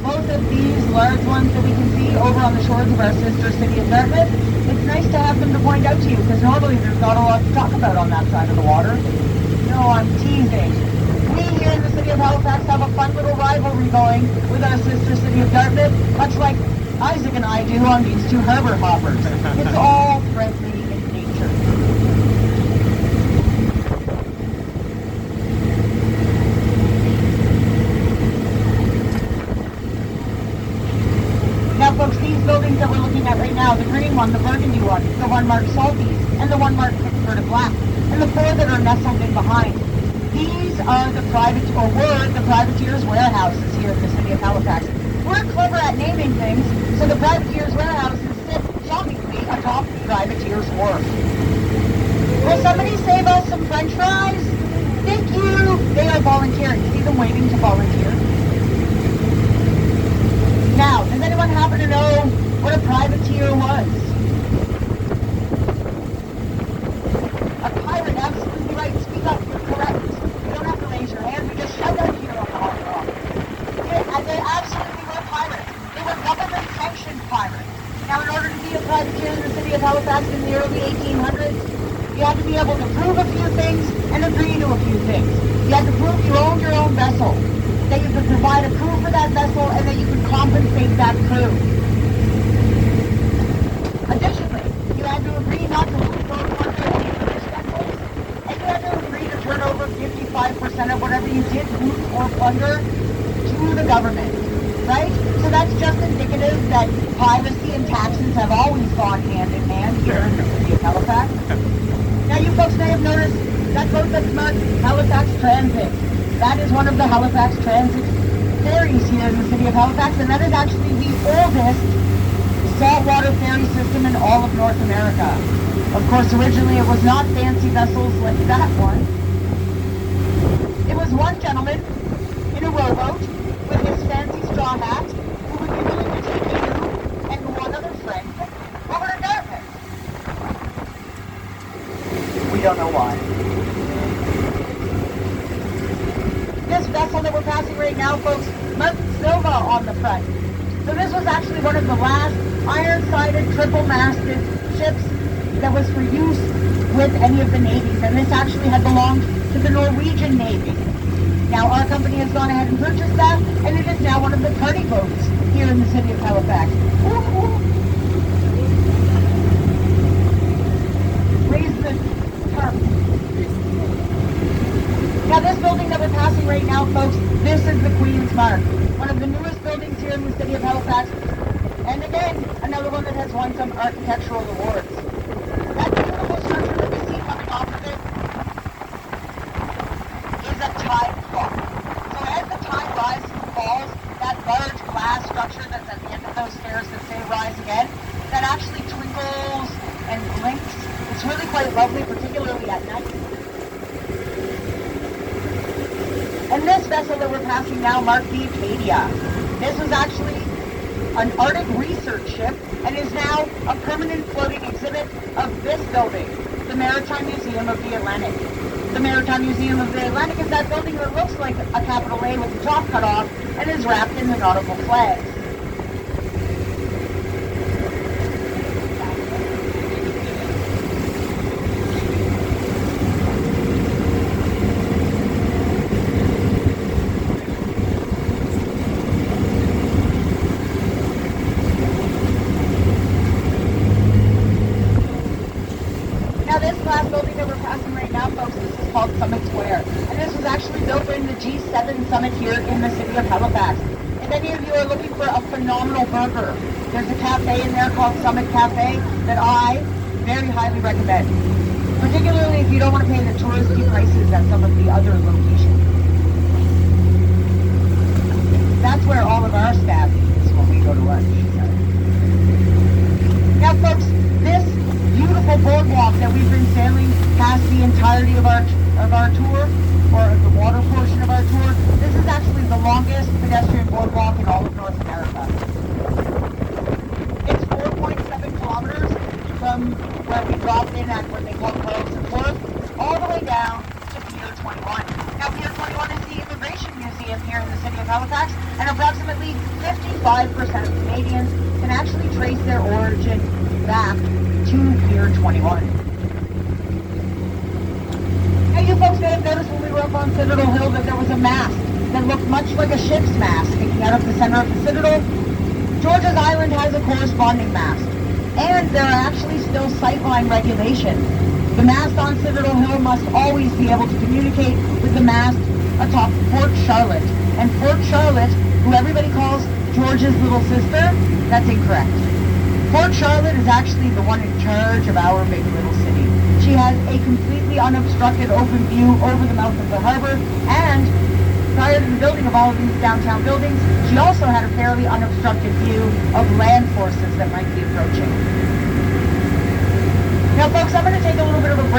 both of these large ones that we can see over on the shores of our sister city of Dartmouth, it's nice to have them to point out to you, because normally there's not a lot to talk about on that side of the water. No, I'm teasing. We here in the city of Halifax have a fun little rivalry going with our sister city of Dartmouth, much like Isaac and I do on these two harbor hoppers. It's all friendly in nature. Now folks, these buildings that we're looking at right now, the green one, the burgundy one, the one marked Salties, and the one marked Pickford Black, and the four that are nestled in behind. These are the were the privateers' warehouses here in the city of Halifax. We're clever at naming things, so the privateers' warehouses sit shockingly atop the privateers' wharf. Will somebody save us some French fries? Thank you! They are volunteering. See them waiting to volunteer? Now, does anyone happen to know what a privateer was? A pirate, absolutely right. Speak up, you're correct. You don't have to raise your hand, we just shout out here on the hard rock. And they absolutely were pirates. They were government-sanctioned pirates. Now, in order to be a privateer in the city of Halifax in the early 1800s, you had to be able to prove a few things and agree to a few things. You had to prove you owned your own vessel, that you could provide a crew for that vessel, and that you could compensate that crew. Additionally, you had to agree not to loot or plunder any British vessels, and you had to agree to turn over 55% of whatever you did loot or plunder to the government, right? So that's just indicative that piracy and taxes have always gone hand in hand here in the city of Halifax. Now you folks may have noticed that boat that's marked Halifax Transit. That is one of the Halifax Transit ferries here in the city of Halifax, and that is actually the oldest saltwater ferry system in all of North America. Of course, originally it was not fancy vessels like that one. It was one gentleman in a rowboat with his fancy straw hat who would be willing to take you and one other friend over to Dartmouth. We don't know why. This vessel that we're passing right now, folks, marked Silva on the front. So this was actually one of the last iron-sided, triple-masted ships that was for use with any of the navies, and this actually had belonged to the Norwegian Navy. Now our company has gone ahead and purchased that, and it is now one of the party boats here in the city of Halifax. Raise the tarp. Now this building that we're passing right now, folks, this is the Queen's Mark, one of the newest buildings here in the city of Halifax, and again, another one that has won some architectural awards. That beautiful structure that we see coming off of it is a tide clock. So as the tide rises and falls, that large glass structure that's at the end of those stairs that say rise again, that actually twinkles and blinks. It's really quite lovely, particularly at night. And this vessel that we're passing now marked the Acadia. This was actually an Arctic research ship and is now a permanent floating exhibit of this building, the Maritime Museum of the Atlantic. The Maritime Museum of the Atlantic is that building that looks like a capital A with the top cut off and is wrapped in the nautical flags. Now this glass building that we're passing right now, folks, this is called Summit Square. And this was actually built during the G7 summit here in the city of Halifax. If any of you are looking for a phenomenal burger, there's a cafe in there called Summit Cafe that I very highly recommend. Particularly if you don't want to pay the touristy prices at some of the other locations. That's where all of our staff eats when we go to lunch. Now folks, this beautiful boardwalk that we've been sailing past the entirety of our tour, or the water portion of our tour, this is actually the longest pedestrian boardwalk in all of North America. It's 4.7 kilometers from where we dropped in at what they call Carlson Wharf, all the way down to Pier 21. Now Pier 21 is the immigration Museum here in the city of Halifax, and approximately 55% of Canadians can actually trace their origin back to year 21. Now you folks may have noticed when we were up on Citadel Hill that there was a mast that looked much like a ship's mast sticking out of the center of the Citadel. George's Island has a corresponding mast, and there are actually still sightline regulations. The mast on Citadel Hill must always be able to communicate with the mast atop Fort Charlotte. And Fort Charlotte, who everybody calls George's little sister, that's incorrect. Fort Charlotte is actually the one in charge of our big little city. She has a completely unobstructed open view over the mouth of the harbor, and prior to the building of all of these downtown buildings, she also had a fairly unobstructed view of land forces that might be approaching. Now folks, I'm going to take a little bit of a break.